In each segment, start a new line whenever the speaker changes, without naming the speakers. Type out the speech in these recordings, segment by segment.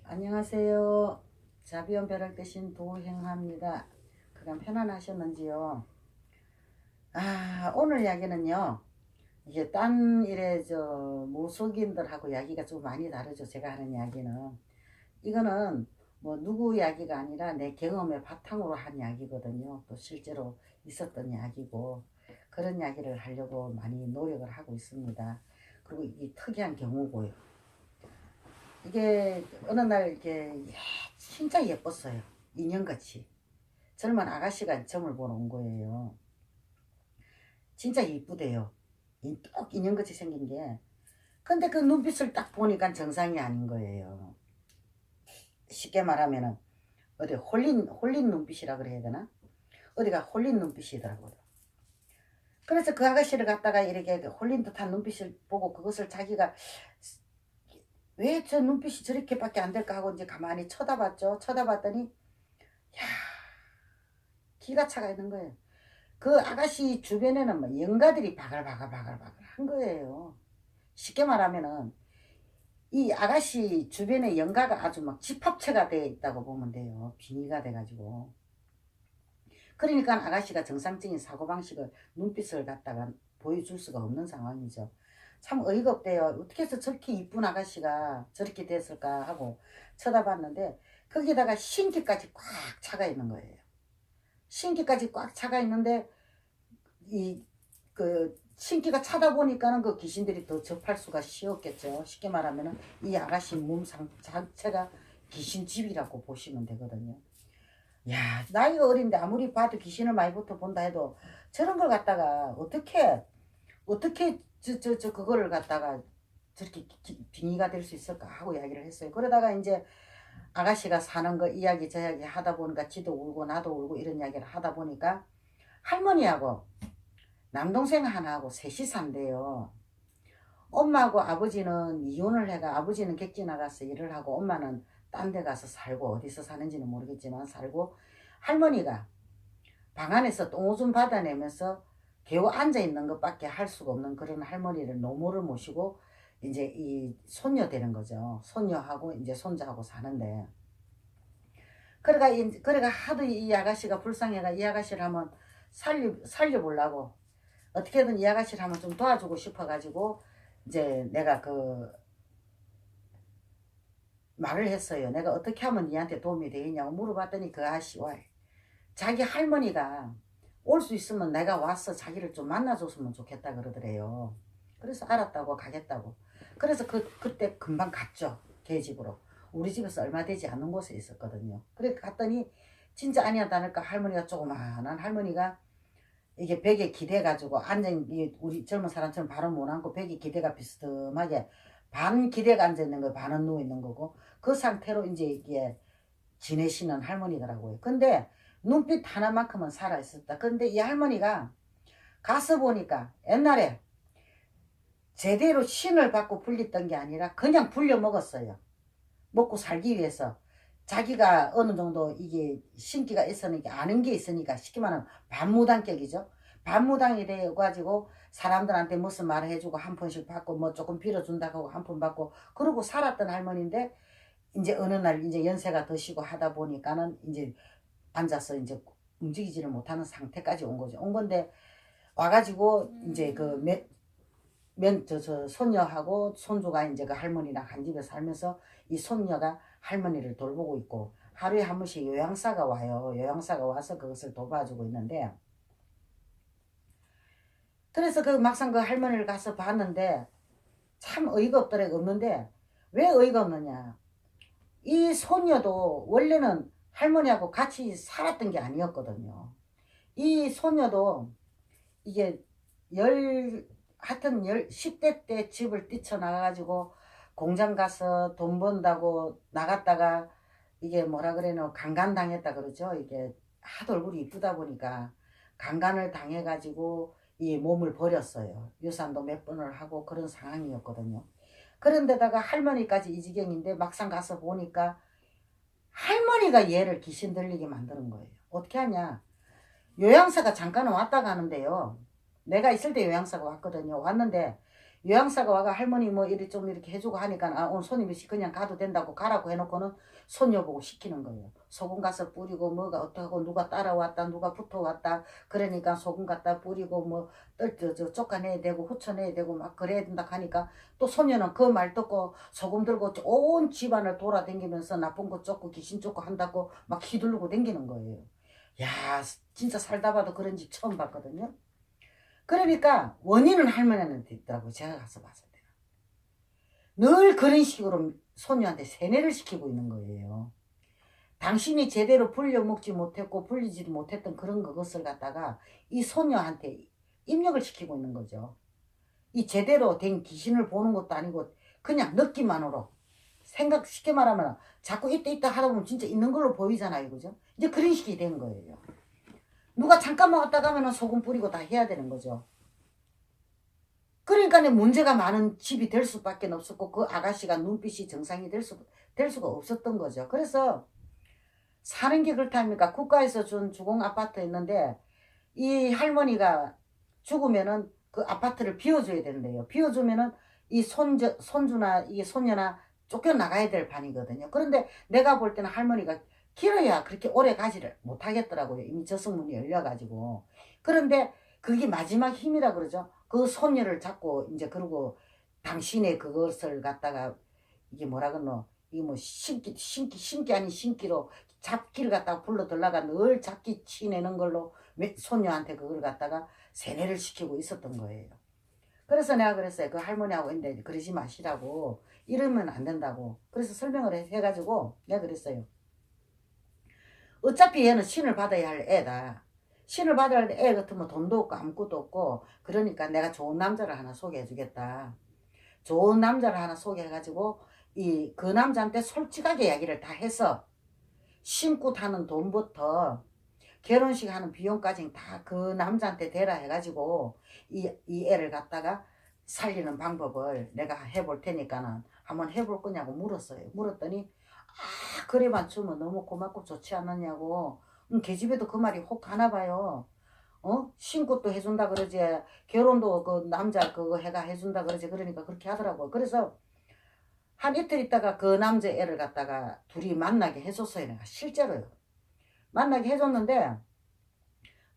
안녕하세요. 자비온 벼락 대신 도행합니다. 그간 편안하셨는지요? 오늘 이야기는요. 이게 딴 일에 무속인들하고 이야기가 좀 많이 다르죠. 제가 하는 이야기는. 이거는 뭐 누구 이야기가 아니라 내 경험의 바탕으로 한 이야기거든요. 또 실제로 있었던 이야기고 그런 이야기를 하려고 많이 노력을 하고 있습니다. 그리고 이게 특이한 경우고요. 이게 어느 날 이게 진짜 예뻤어요. 인형같이. 젊은 아가씨가 점을 보러 온 거예요. 진짜 이쁘대요. 똑 인형같이 생긴 게. 근데 그 눈빛을 딱 보니까 정상이 아닌 거예요. 쉽게 말하면은 어디 홀린 눈빛이라 그래야 되나? 어디가 홀린 눈빛이더라고요. 그래서 그 아가씨를 갖다가 이렇게 홀린 듯한 눈빛을 보고 그것을 자기가 왜 저 눈빛이 저렇게밖에 안 될까 하고 이제 가만히 쳐다봤죠. 쳐다봤더니 야, 기가 차가 있는 거예요. 그 아가씨 주변에는 뭐 영가들이 바글바글 한 거예요. 쉽게 말하면은 이 아가씨 주변에 영가가 아주 막 집합체가 되어 있다고 보면 돼요. 빙의가 돼가지고. 그러니까 아가씨가 정상적인 사고방식을 눈빛을 갖다가 보여줄 수가 없는 상황이죠. 참 어이가 없대요. 어떻게 해서 저렇게 이쁜 아가씨가 저렇게 됐을까 하고 쳐다봤는데 거기다가 신기까지 꽉 차가 있는 거예요. 신기까지 꽉 차가 있는데 신기가 차다 보니까는 그 귀신들이 더 접할 수가 쉬웠겠죠. 쉽게 말하면은 이 아가씨 몸 자체가 귀신집이라고 보시면 되거든요. 야, 나이가 어린데 아무리 봐도 귀신을 많이 부터 본다 해도 저런 걸 갖다가 어떻게 그거를 갖다가 저렇게 빙의가 될 수 있을까 하고 이야기를 했어요. 그러다가 이제 아가씨가 사는 거 이야기 저 이야기 하다 보니까 지도 울고 나도 울고 이런 이야기를 하다 보니까 할머니하고 남동생 하나하고 셋이 산대요. 엄마하고 아버지는 이혼을 해가 아버지는 객지 나가서 일을 하고 엄마는 딴 데 가서 살고 어디서 사는지는 모르겠지만 살고 할머니가 방 안에서 똥오줌 받아내면서 겨우 앉아있는 것밖에 할 수가 없는 그런 할머니를 노모를 모시고 이제 이 손녀 되는 거죠. 손녀하고 이제 손자하고 사는데 그래가 하도 이 아가씨가 불쌍해가 이 아가씨를 한번 살려보려고 어떻게든 이 아가씨를 한번 좀 도와주고 싶어가지고 이제 내가 그 말을 했어요. 내가 어떻게 하면 니한테 도움이 되겠냐고 물어봤더니 그 아가씨와 자기 할머니가 올 수 있으면 내가 와서 자기를 좀 만나줬으면 좋겠다 그러더래요. 그래서 알았다고 가겠다고. 그래서 그때 금방 갔죠. 걔 집으로. 우리 집에서 얼마 되지 않는 곳에 있었거든요. 그래 갔더니 진짜 아니야 다를까 할머니가 조그마한 할머니가 이게 벽에 기대가지고 앉아있는 우리 젊은 사람처럼 발은 못 앉고 벽에 기대가 비스듬하게 반 기대가 앉아있는 거 반은 누워있는 거고 그 상태로 이제 이게 지내시는 할머니더라고요. 근데 눈빛 하나만큼은 살아있었다. 근데 이 할머니가 가서 보니까 옛날에 제대로 신을 받고 불렸던 게 아니라 그냥 불려 먹었어요. 먹고 살기 위해서. 자기가 어느 정도 이게 신기가 있으니까 아는 게 있으니까 쉽게 말하면 반무당격이죠. 반무당이 되어가지고 사람들한테 무슨 말을 해주고 한 푼씩 받고 뭐 조금 빌어준다고 하고 한 푼 받고 그러고 살았던 할머니인데 이제 어느 날 이제 연세가 드시고 하다 보니까는 이제 앉아서 이제 움직이지를 못하는 상태까지 온 거죠. 온 건데 와가지고 이제 손녀하고 손주가 이제 그 할머니랑 한 집에 살면서 이 손녀가 할머니를 돌보고 있고 하루에 한 번씩 요양사가 와요. 요양사가 와서 그것을 돌봐주고 있는데 그래서 그 막상 그 할머니를 가서 봤는데 참 어이가 없는데 왜 어이가 없느냐. 이 손녀도 원래는 할머니하고 같이 살았던 게 아니었거든요. 이 손녀도 이게 하여튼 10대 때 집을 뛰쳐나가가지고 공장 가서 돈 번다고 나갔다가 이게 뭐라 그래노 강간당했다 그러죠. 이게 하도 얼굴이 이쁘다 보니까 강간을 당해가지고 이 몸을 버렸어요. 유산도 몇 번을 하고 그런 상황이었거든요. 그런데다가 할머니까지 이 지경인데 막상 가서 보니까 할머니가 얘를 귀신 들리게 만드는 거예요. 어떻게 하냐. 요양사가 잠깐은 왔다 가는데요. 내가 있을 때 요양사가 왔거든요. 왔는데 요양사가 와가 할머니 뭐 이리 좀 이렇게 해주고 하니까 아 오늘 손님이 그냥 가도 된다고 가라고 해놓고는 손녀 보고 시키는 거예요. 소금 가서 뿌리고 뭐가 어떡하고 누가 따라왔다 누가 붙어왔다 그러니까 소금 갖다 뿌리고 뭐 쫓아내야 되고 후쳐내야 되고 막 그래야 된다 하니까 또 손녀는 그 말 듣고 소금 들고 온 집안을 돌아다니면서 나쁜 거 쫓고 귀신 쫓고 한다고 막 휘두르고 다니는 거예요. 야 진짜 살다 봐도 그런 집 처음 봤거든요. 그러니까 원인은 할머니한테 있다고 제가 가서 봤을 때 늘 그런 식으로 소녀한테 세뇌를 시키고 있는 거예요. 당신이 제대로 불려 먹지 못했고 불리지도 못했던 그런 것을 갖다가 이 소녀한테 입력을 시키고 있는 거죠. 이 제대로 된 귀신을 보는 것도 아니고 그냥 느낌만으로 생각 쉽게 말하면 자꾸 있다 하다 보면 진짜 있는 걸로 보이잖아요. 그죠? 이제 그런 식이 된 거예요. 누가 잠깐만 왔다 가면 소금 뿌리고 다 해야 되는 거죠. 그러니까 문제가 많은 집이 될 수밖에 없었고 그 아가씨가 눈빛이 정상이 될 수가 없었던 거죠. 그래서 사는 게 그렇답니까? 국가에서 준 주공 아파트 있는데 이 할머니가 죽으면은 그 아파트를 비워줘야 된대요. 비워주면은 이 손주나 이 손녀나 쫓겨나가야 될 판이거든요. 그런데 내가 볼 때는 할머니가 길어야 그렇게 오래 가지를 못하겠더라고요. 이미 저승문이 열려가지고. 그런데 그게 마지막 힘이라 그러죠. 그 손녀를 잡고 이제 그러고 당신의 그것을 갖다가 이게 뭐라 그러노? 이게 뭐 신기 아닌 신기로 잡기를 갖다가 불러들라가 늘 잡기 치내는 걸로 손녀한테 그걸 갖다가 세뇌를 시키고 있었던 거예요. 그래서 내가 그랬어요. 그 할머니하고 있는데 그러지 마시라고. 이러면 안 된다고. 그래서 설명을 해가지고 내가 그랬어요. 어차피 얘는 신을 받아야 할 애다. 신을 받아야 할 애 같으면 돈도 없고 아무것도 없고 그러니까 내가 좋은 남자를 하나 소개해 주겠다. 좋은 남자를 하나 소개해가지고 그 남자한테 솔직하게 이야기를 다 해서 신고 타는 돈부터 결혼식 하는 비용까지 다 그 남자한테 대라 해가지고 이 애를 갖다가 살리는 방법을 내가 해볼 테니까는 한번 해볼 거냐고 물었어요. 물었더니 아 그래만 주면 너무 고맙고 좋지 않느냐고. 계집애도 그 말이 혹 가나 봐요. 신고도 해준다 그러지 결혼도 그 남자 그거 해가 해준다 그러지. 그러니까 그렇게 하더라고요. 그래서 한 이틀 있다가 그 남자애를 갖다가 둘이 만나게 해줬어요. 내가 실제로요. 만나게 해줬는데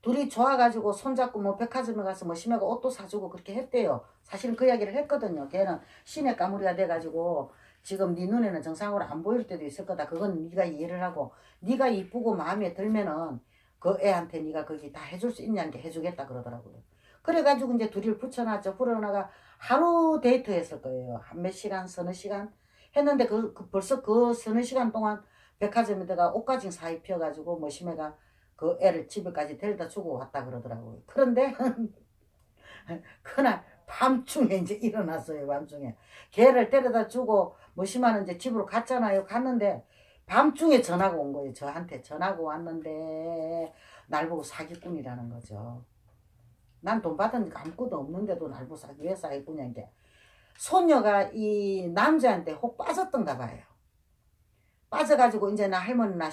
둘이 좋아가지고 손잡고 뭐 백화점에 가서 뭐 심하고 옷도 사주고 그렇게 했대요. 사실은 그 이야기를 했거든요. 걔는 신의 까무리가 돼가지고 지금 네 눈에는 정상으로 안 보일 때도 있을 거다. 그건 네가 이해를 하고 네가 이쁘고 마음에 들면은 그 애한테 네가 거기 다 해줄 수 있냐는 게 해주겠다 그러더라고요. 그래가지고 이제 둘이를 붙여놨죠. 불어나가 하루 데이트 했을 거예요. 한 몇 시간 서너 시간 했는데 벌써 그 서너 시간 동안 백화점에다가 옷까지 사 입혀가지고 뭐 심해가 그 애를 집에까지 데려다 주고 왔다 그러더라고요. 그런데 그날 밤중에 이제 일어났어요. 밤중에 걔를 데려다 주고 뭐 심하는 이제 집으로 갔잖아요. 갔는데 밤중에 전화가 온 거예요. 저한테 전화가 왔는데 날 보고 사기꾼이라는 거죠. 난 돈 받으니까 아무것도 없는데도 날 보고 왜 사기꾼이냐. 게 손녀가 이 남자한테 혹 빠졌던가 봐요. 빠져가지고 이제 나 할머니나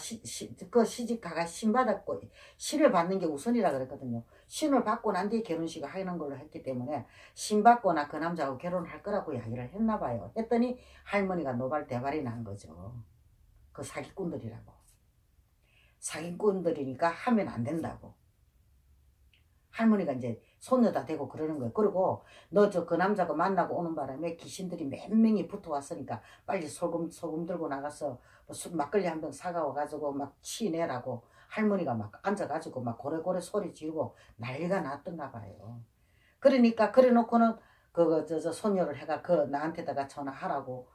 그 시집 가가 신 받았고 신을 받는 게 우선이라 그랬거든요. 신을 받고 난 뒤에 결혼식을 하는 걸로 했기 때문에 신 받거나 그 남자하고 결혼할 거라고 이야기를 했나 봐요. 했더니 할머니가 노발대발이 난 거죠. 그 사기꾼들이라고. 사기꾼들이니까 하면 안 된다고. 할머니가 이제 손녀다 대고 그러는 거예요. 그리고 너 그 남자가 만나고 오는 바람에 귀신들이 몇 명이 붙어 왔으니까 빨리 소금 들고 나가서 막걸리 한 병 사가 와가지고 막 치내라고 할머니가 막 앉아가지고 막 고래고래 소리 지르고 난리가 났던가 봐요. 그러니까 그래 놓고는 저 손녀를 해가 나한테다가 전화하라고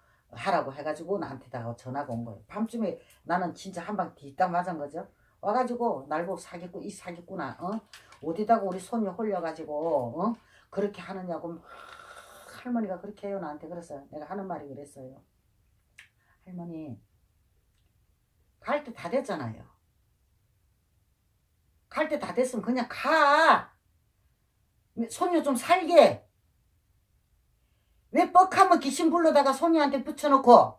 해가지고 나한테다가 전화가 온 거예요. 밤쯤에 나는 진짜 한 방 뒤딱 맞은 거죠. 와가지고 날 보고 이 사기꾼아 어디다가 우리 손녀 홀려가지고 그렇게 하느냐고 할머니가 그렇게 해요. 나한테 그랬어요. 내가 하는 말이 그랬어요. 할머니 갈 때 다 됐잖아요. 갈 때 다 됐으면 그냥 가. 손녀 좀 살게. 왜 뻑하면 귀신 불러다가 손녀한테 붙여놓고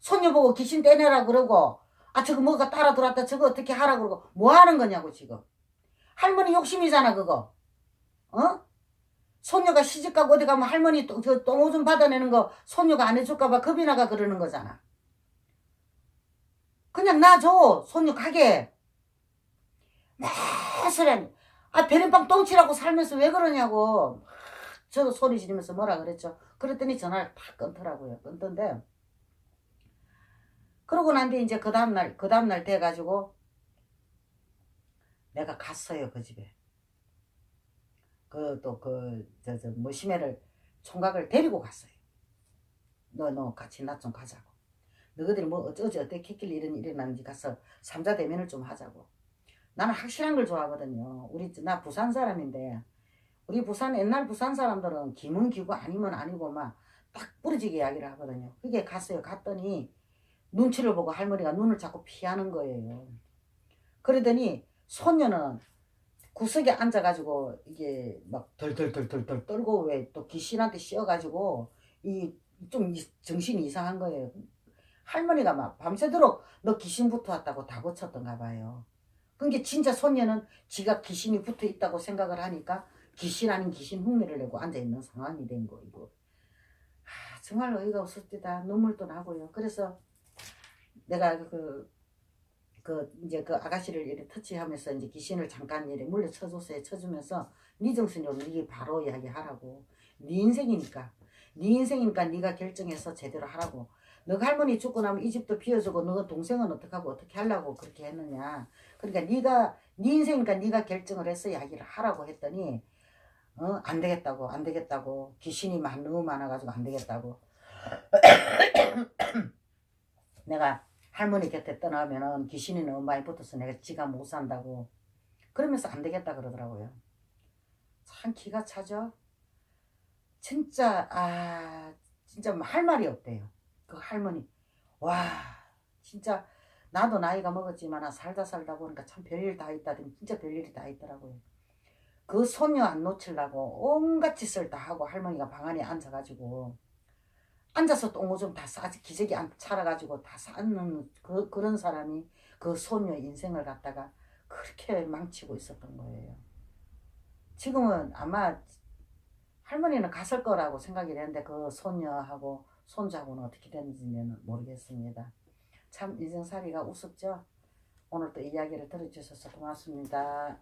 손녀 보고 귀신 떼내라 그러고 아 저거 뭐가 따라 들어왔다 저거 어떻게 하라 그러고 뭐 하는 거냐고 지금. 할머니 욕심이잖아 그거. 손녀가 시집가고 어디 가면 할머니 저 똥오줌 받아내는 거 손녀가 안 해줄까봐 겁이 나가 그러는 거잖아. 그냥 놔줘. 손녀 가게. 매스레 베린빵 똥치라고 살면서 왜 그러냐고. 저도 소리 지르면서 뭐라 그랬죠. 그랬더니 전화를 팍 끊더라고요. 끊던데. 그러고 난 뒤에 이제 그 다음날 돼가지고 내가 갔어요. 그 집에. 심해를 총각을 데리고 갔어요. 너 같이 나 좀 가자고. 너희들이 뭐 어쩌지 어떻게 했길래 이런 일이 일어났는지 가서 삼자 대면을 좀 하자고. 나는 확실한 걸 좋아하거든요. 나 부산 사람인데 우리 옛날 부산 사람들은 기면 기고 아니면 아니고 막 딱 부러지게 이야기를 하거든요. 그게 갔어요. 갔더니 눈치를 보고 할머니가 눈을 자꾸 피하는 거예요. 그러더니 손녀는 구석에 앉아가지고 이게 막 덜덜덜덜덜 떨고 왜 또 귀신한테 씌어가지고 좀 정신이 이상한 거예요. 할머니가 막 밤새도록 너 귀신 붙어 왔다고 다 고쳤던가 봐요. 그게 진짜 손녀는 지가 귀신이 붙어 있다고 생각을 하니까 귀신 아닌 귀신 흉내를 내고 앉아있는 상황이 된 거이고. 정말 어이가 없었다. 눈물도 나고요. 그래서 내가 이제 그 아가씨를 이렇게 터치하면서 이제 귀신을 잠깐 이렇게 물려쳐줬어요. 쳐주면서 네 정신으로 네 바로 이야기하라고. 네 인생이니까 네가 결정해서 제대로 하라고. 너가 할머니 죽고 나면 이 집도 비워주고 너가 동생은 어떡하고 어떻게 하려고 그렇게 했느냐. 그러니까 네 인생이니까 네가 결정을 해서 이야기를 하라고 했더니 안 되겠다고 귀신이 너무 많아가지고 안 되겠다고. 내가 할머니 곁에 떠나면은 귀신이 너무 많이 붙어서 내가 지가 못 산다고 그러면서 안 되겠다 그러더라고요. 참 기가 차죠. 진짜 진짜 할 말이 없대요. 그 할머니 와 진짜 나도 나이가 먹었지만 살다 보니까 참 별일 다 있다. 진짜 별일이 다 있더라고요. 그 손녀 안 놓치려고 온갖 짓을 다 하고 할머니가 방 안에 앉아가지고 앉아서 똥오줌 다 싸지 기저귀 안 차려가지고 다 싸는 그런 사람이 그 손녀 인생을 갖다가 그렇게 망치고 있었던 거예요. 지금은 아마 할머니는 갔을 거라고 생각이 되는데 그 손녀하고 손자하고는 어떻게 됐는지는 모르겠습니다. 참 인생살이가 우습죠. 오늘 또 이야기를 들어주셔서 고맙습니다.